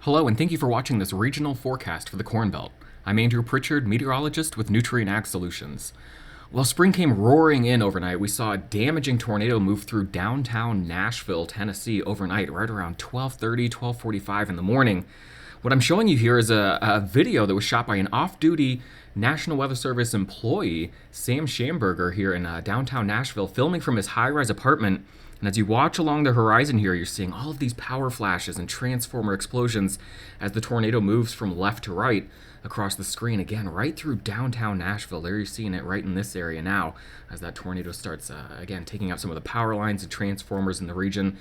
Hello, and thank you for watching this regional forecast for the Corn Belt. I'm Andrew Pritchard, meteorologist with Nutrien Ag Solutions. Well, spring came roaring in overnight. We saw a damaging tornado move through downtown Nashville, Tennessee overnight, right around 12:30, 12:45 in the morning. What I'm showing you here is a video that was shot by an off-duty National Weather Service employee, Sam Schamberger, here in downtown Nashville, filming from his high-rise apartment. And as you watch along the horizon here, you're seeing all of these power flashes and transformer explosions as the tornado moves from left to right across the screen, again, right through downtown Nashville. There you're seeing it right in this area now as that tornado starts, again, taking out some of the power lines and transformers in the region.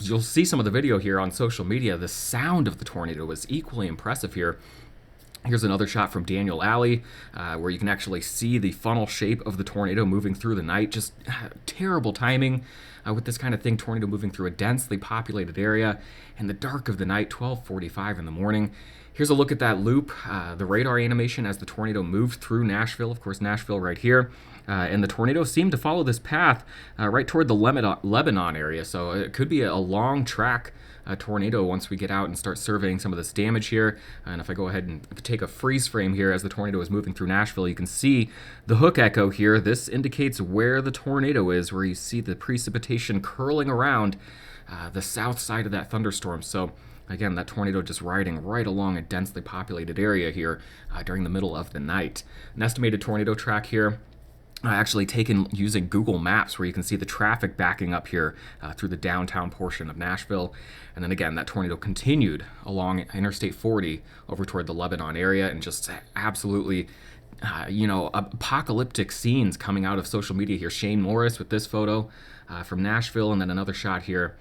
You'll see some of the video here on social media. The sound of the tornado was equally impressive here. Here's another shot from Daniel Alley, where you can actually see the funnel shape of the tornado moving through the night. Just terrible timing with this kind of thing, tornado moving through a densely populated area in the dark of the night, 12:45 in the morning. Here's a look at that loop, the radar animation as the tornado moved through Nashville. Of course, Nashville right here. And the tornado seemed to follow this path right toward the Lebanon area. So it could be a long track tornado once we get out and start surveying some of this damage here. And if I go ahead and take a freeze frame here as the tornado is moving through Nashville, you can see the hook echo here. This indicates where the tornado is, where you see the precipitation curling around the south side of that thunderstorm. So again, that tornado just riding right along a densely populated area here during the middle of the night. An estimated tornado track here actually taken using Google Maps, where you can see the traffic backing up here through the downtown portion of Nashville. And then again, that tornado continued along Interstate 40 over toward the Lebanon area, and just absolutely apocalyptic scenes coming out of social media here. Shane Morris with this photo from Nashville, and then another shot here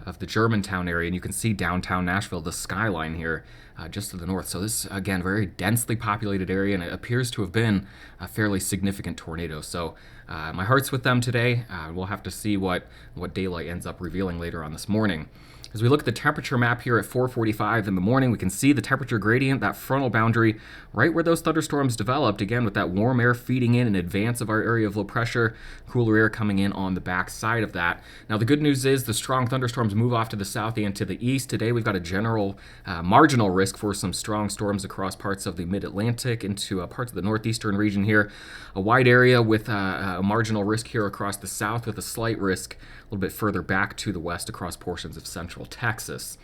of the Germantown area, and you can see downtown Nashville, the skyline here just to the north. So this, again, very densely populated area, and it appears to have been a fairly significant tornado. So my heart's with them today. We'll have to see what daylight ends up revealing later on this morning. As we look at the temperature map here at 4:45 in the morning, we can see the temperature gradient, that frontal boundary, right where those thunderstorms developed, again, with that warm air feeding in advance of our area of low pressure, cooler air coming in on the back side of that. Now, the good news is the strong thunderstorms move off to the south and to the east. Today, we've got a general marginal risk for some strong storms across parts of the mid-Atlantic into parts of the northeastern region here. A wide area with a marginal risk here across the south, with a slight risk a little bit further back to the west across portions of central Texas.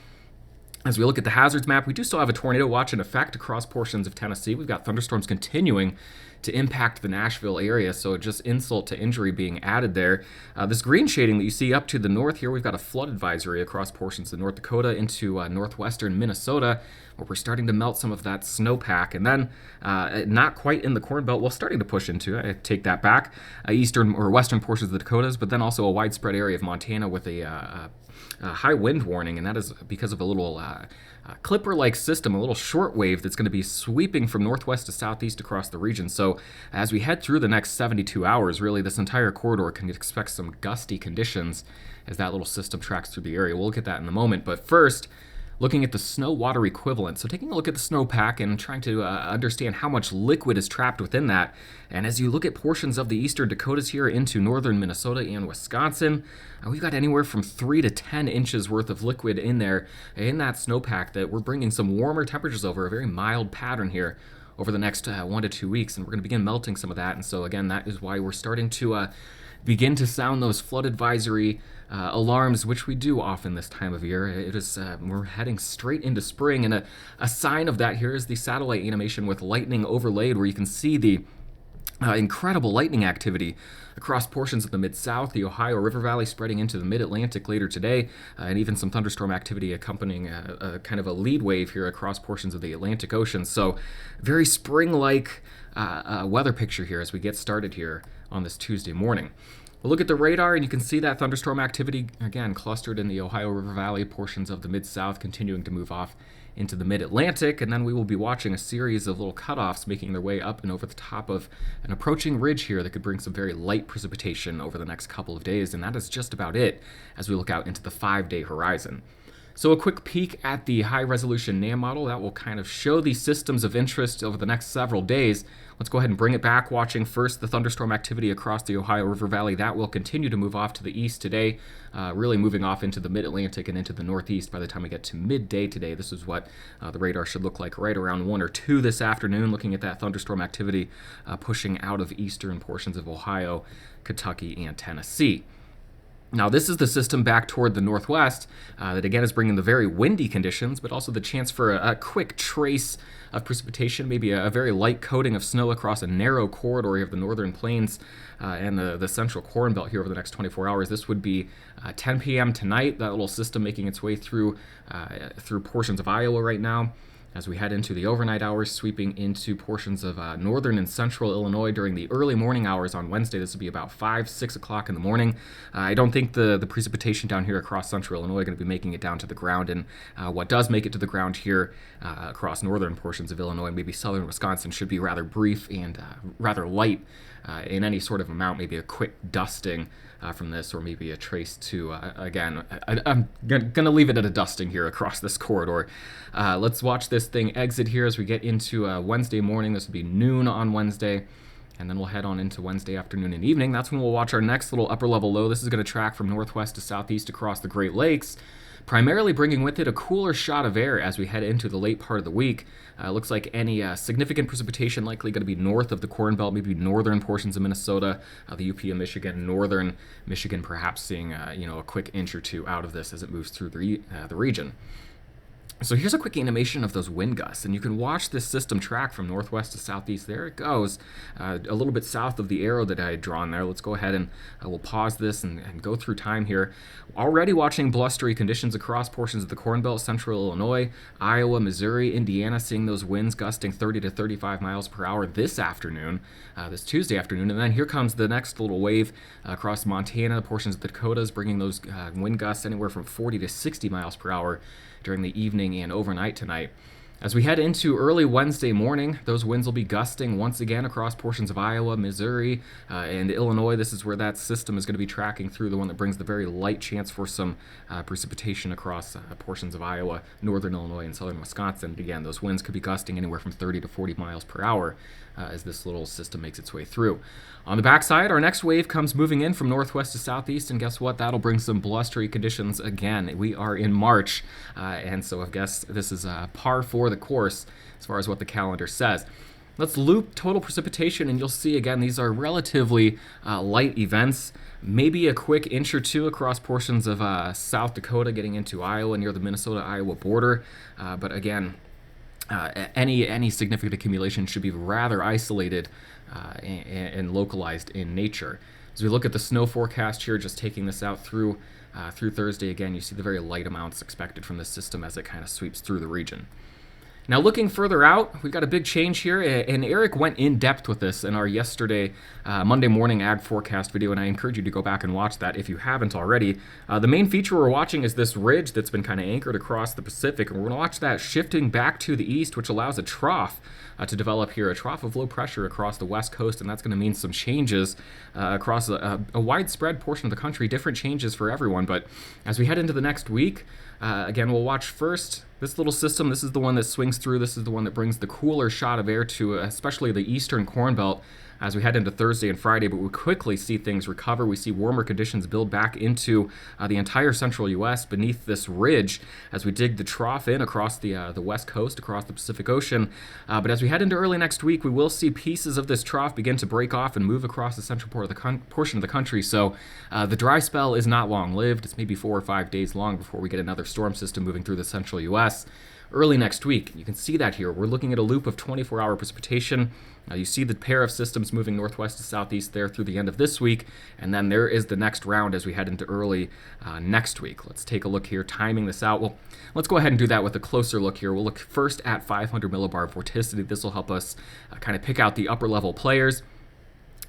As we look at the hazards map, we do still have a tornado watch in effect across portions of Tennessee. We've got thunderstorms continuing to impact the Nashville area, so just insult to injury being added there. This green shading that you see up to the north here, we've got a flood advisory across portions of North Dakota into northwestern Minnesota, where we're starting to melt some of that snowpack. And then, not quite in the Corn Belt, well, starting to push into, I take that back, eastern or western portions of the Dakotas, but then also a widespread area of Montana with a high wind warning, and that is because of a little clipper-like system, a little shortwave that's going to be sweeping from northwest to southeast across the region. So as we head through the next 72 hours, really this entire corridor can expect some gusty conditions as that little system tracks through the area. We'll look at that in a moment, but first, looking at the snow water equivalent. So taking a look at the snowpack and trying to understand how much liquid is trapped within that. And as you look at portions of the eastern Dakotas here into northern Minnesota and Wisconsin, we've got anywhere from 3 to 10 inches worth of liquid in there in that snowpack that we're bringing some warmer temperatures over, a very mild pattern here over the next 1 to 2 weeks. And we're going to begin melting some of that. And so again, that is why we're starting to begin to sound those flood advisory alarms, which we do often this time of year. It is we're heading straight into spring, and a sign of that here is the satellite animation with lightning overlaid, where you can see the incredible lightning activity across portions of the Mid-South, the Ohio River Valley, spreading into the Mid-Atlantic later today, and even some thunderstorm activity accompanying a kind of a lead wave here across portions of the Atlantic Ocean. So very spring-like weather picture here as we get started here on this Tuesday morning. We'll look at the radar, and you can see that thunderstorm activity, again, clustered in the Ohio River Valley, portions of the Mid-South, continuing to move off into the Mid-Atlantic, and then we will be watching a series of little cutoffs making their way up and over the top of an approaching ridge here that could bring some very light precipitation over the next couple of days, and that is just about it as we look out into the 5-day horizon. So a quick peek at the high-resolution NAM model that will kind of show the systems of interest over the next several days. Let's go ahead and bring it back, watching first the thunderstorm activity across the Ohio River Valley. That will continue to move off to the east today, really moving off into the mid-Atlantic and into the northeast by the time we get to midday today. This is what the radar should look like right around 1 or 2 this afternoon, looking at that thunderstorm activity pushing out of eastern portions of Ohio, Kentucky, and Tennessee. Now, this is the system back toward the northwest that, again, is bringing the very windy conditions, but also the chance for a quick trace of precipitation, maybe a very light coating of snow across a narrow corridor of the northern plains and the central Corn Belt here over the next 24 hours. This would be 10 p.m. tonight, that little system making its way through portions of Iowa right now, as we head into the overnight hours, sweeping into portions of northern and central Illinois during the early morning hours on Wednesday. This will be about 5, 6 o'clock in the morning. I don't think the precipitation down here across central Illinois is going to be making it down to the ground, and what does make it to the ground here across northern portions of Illinois, maybe southern Wisconsin, should be rather brief and rather light in any sort of amount, maybe a quick dusting from this, or maybe a trace to, again, I'm going to leave it at a dusting here across this corridor. Let's watch this thing exit here as we get into Wednesday morning. This will be noon on Wednesday, and then we'll head on into Wednesday afternoon and evening. That's when we'll watch our next little upper level low. This is going to track from northwest to southeast across the Great Lakes, primarily bringing with it a cooler shot of air as we head into the late part of the week. Looks like any significant precipitation likely going to be north of the Corn Belt, maybe northern portions of Minnesota, the UP of Michigan, northern Michigan, perhaps seeing a quick inch or two out of this as it moves through the region. So here's a quick animation of those wind gusts, and you can watch this system track from northwest to southeast. There it goes, a little bit south of the arrow that I had drawn there. Let's go ahead and we'll pause this and go through time here. Already watching blustery conditions across portions of the Corn Belt, central Illinois, Iowa, Missouri, Indiana, seeing those winds gusting 30 to 35 miles per hour this afternoon, this Tuesday afternoon. And then here comes the next little wave across Montana, portions of the Dakotas, bringing those wind gusts anywhere from 40 to 60 miles per hour during the evening and overnight tonight. As we head into early Wednesday morning, those winds will be gusting once again across portions of Iowa, Missouri, and Illinois. This is where that system is going to be tracking through, the one that brings the very light chance for some precipitation across portions of Iowa, northern Illinois, and southern Wisconsin. Again, those winds could be gusting anywhere from 30 to 40 miles per hour as this little system makes its way through. On the backside, our next wave comes moving in from northwest to southeast, and guess what? That'll bring some blustery conditions again. We are in March, and so I guess this is par for the course as far as what the calendar says. Let's loop total precipitation, and you'll see again these are relatively light events. Maybe a quick inch or two across portions of South Dakota, getting into Iowa near the Minnesota-Iowa border, but again, any significant accumulation should be rather isolated and localized in nature. As we look at the snow forecast here, just taking this out through Thursday, again, you see the very light amounts expected from this system as it kind of sweeps through the region. Now, looking further out, we've got a big change here, and Eric went in depth with this in our yesterday Monday morning ag forecast video, and I encourage you to go back and watch that if you haven't already. The main feature we're watching is this ridge that's been kind of anchored across the Pacific, and we're going to watch that shifting back to the east, which allows a trough to develop here, a trough of low pressure across the west coast, and that's going to mean some changes across a widespread portion of the country, different changes for everyone. But as we head into the next week, again, we'll watch first this little system. This is the one that swings through. This is the one that brings the cooler shot of air to especially the eastern Corn Belt as we head into Thursday and Friday, but we quickly see things recover. We see warmer conditions build back into the entire central U.S. beneath this ridge as we dig the trough in across the west coast, across the Pacific Ocean. But as we head into early next week, we will see pieces of this trough begin to break off and move across the central portion of the country. So the dry spell is not long-lived. It's maybe 4 or 5 days long before we get another storm system moving through the central U.S. early next week. You can see that here. We're looking at a loop of 24-hour precipitation. You see the pair of systems moving northwest to southeast there through the end of this week, and then there is the next round as we head into early next week. Let's take a look here, timing this out. Well, let's go ahead and do that with a closer look here. We'll look first at 500 millibar vorticity. This will help us kind of pick out the upper level players.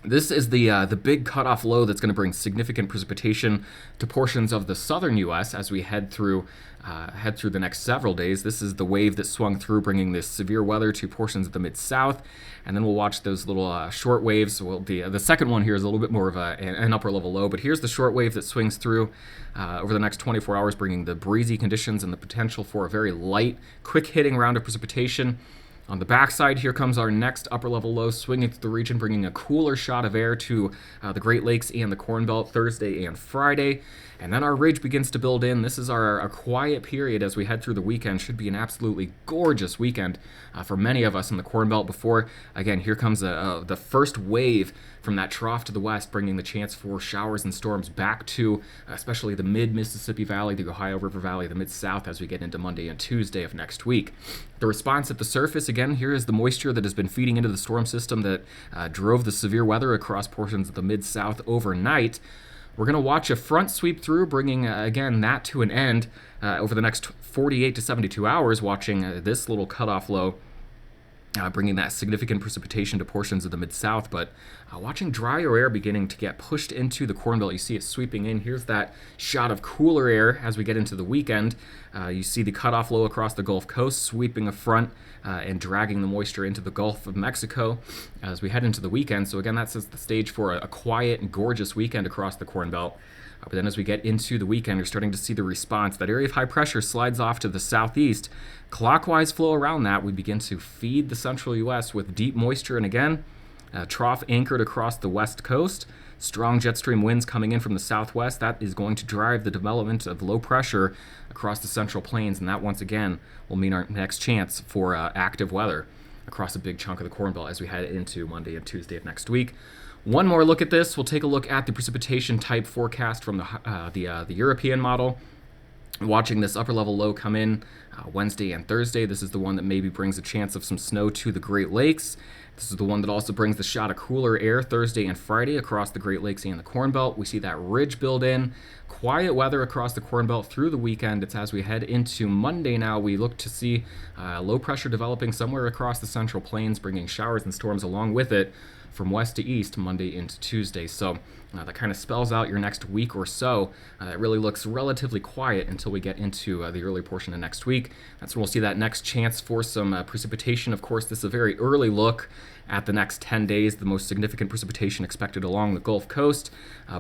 This is the big cutoff low that's going to bring significant precipitation to portions of the southern U.S. as we head through the next several days. This is the wave that swung through, bringing this severe weather to portions of the mid-south, and then we'll watch those little short waves. Well, the second one here is a little bit more of an upper level low, but here's the short wave that swings through over the next 24 hours, bringing the breezy conditions and the potential for a very light, quick-hitting round of precipitation. On the backside, here comes our next upper-level low swinging through the region, bringing a cooler shot of air to the Great Lakes and the Corn Belt Thursday and Friday. And then our ridge begins to build in. This is our quiet period as we head through the weekend. Should be an absolutely gorgeous weekend for many of us in the Corn Belt before, again, here comes the first wave from that trough to the west, bringing the chance for showers and storms back to especially the mid-Mississippi Valley, the Ohio River Valley, the mid-south as we get into Monday and Tuesday of next week. The response at the surface, again, here is the moisture that has been feeding into the storm system that drove the severe weather across portions of the mid-south overnight. We're going to watch a front sweep through, bringing, again, that to an end over the next 48 to 72 hours, watching this little cutoff low bringing that significant precipitation to portions of the mid-south, but watching drier air beginning to get pushed into the Corn Belt. You see it sweeping in. Here's that shot of cooler air as we get into the weekend. You see the cutoff low across the Gulf Coast sweeping a front and dragging the moisture into the Gulf of Mexico as we head into the weekend. So again, that sets the stage for a quiet and gorgeous weekend across the Corn Belt. But then as we get into the weekend, you're starting to see the response. That area of high pressure slides off to the southeast. Clockwise flow around that, we begin to feed the central U.S. with deep moisture. And again, trough anchored across the west coast. Strong jet stream winds coming in from the southwest. That is going to drive the development of low pressure across the central plains. And that, once again, will mean our next chance for active weather across a big chunk of the Corn Belt as we head into Monday and Tuesday of next week. One more look at this. We'll take a look at the precipitation type forecast from the European model. Watching this upper level low come in Wednesday and Thursday. This is the one that maybe brings a chance of some snow to the Great Lakes. This is the one that also brings the shot of cooler air Thursday and Friday across the Great Lakes and the Corn Belt. We see that ridge build in. Quiet weather across the Corn Belt through the weekend. It's as we head into Monday now, we look to see low pressure developing somewhere across the central plains, bringing showers and storms along with it from west to east Monday into Tuesday. So that kind of spells out your next week or so. It really looks relatively quiet until we get into the early portion of next week. That's when we'll see that next chance for some precipitation. Of course, this is a very early look at the next 10 days, the most significant precipitation expected along the Gulf Coast,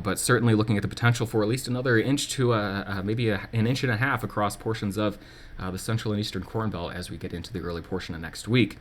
but certainly looking at the potential for at least another inch to maybe an inch and a half across portions of the central and eastern Corn Belt as we get into the early portion of next week.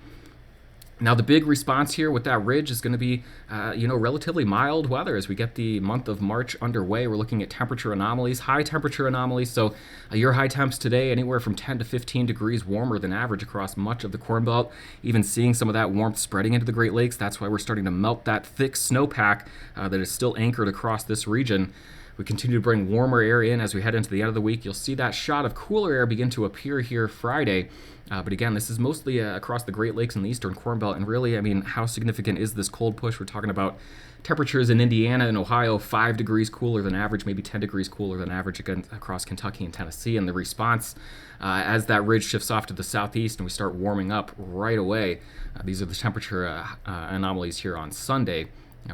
Now, the big response here with that ridge is going to be, relatively mild weather as we get the month of March underway. We're looking at temperature anomalies, high temperature anomalies. So your high temps today, anywhere from 10 to 15 degrees warmer than average across much of the Corn Belt. Even seeing some of that warmth spreading into the Great Lakes. That's why we're starting to melt that thick snowpack that is still anchored across this region. We continue to bring warmer air in as we head into the end of the week. You'll see that shot of cooler air begin to appear here Friday. But again, this is mostly across the Great Lakes and the eastern Corn Belt. And really, I mean, how significant is this cold push? We're talking about temperatures in Indiana and Ohio 5 degrees cooler than average, maybe 10 degrees cooler than average again across Kentucky and Tennessee. And the response as that ridge shifts off to the southeast and we start warming up right away, these are the temperature anomalies here on Sunday.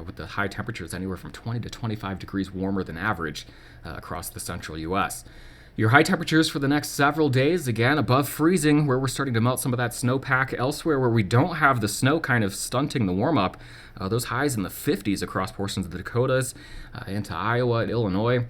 With the high temperatures anywhere from 20 to 25 degrees warmer than average across the central U.S. Your high temperatures for the next several days, again, above freezing, where we're starting to melt some of that snowpack. Elsewhere, where we don't have the snow kind of stunting the warm-up, those highs in the 50s across portions of the Dakotas into Iowa and Illinois.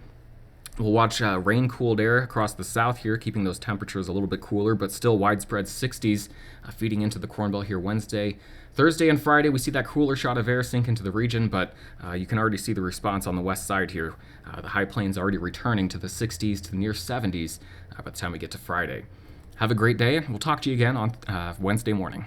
We'll watch rain-cooled air across the south here, keeping those temperatures a little bit cooler, but still widespread 60s feeding into the Corn Belt here Wednesday. Thursday and Friday, we see that cooler shot of air sink into the region, but you can already see the response on the west side here. The high plains already returning to the 60s to the near 70s by the time we get to Friday. Have a great day. We'll talk to you again on Wednesday morning.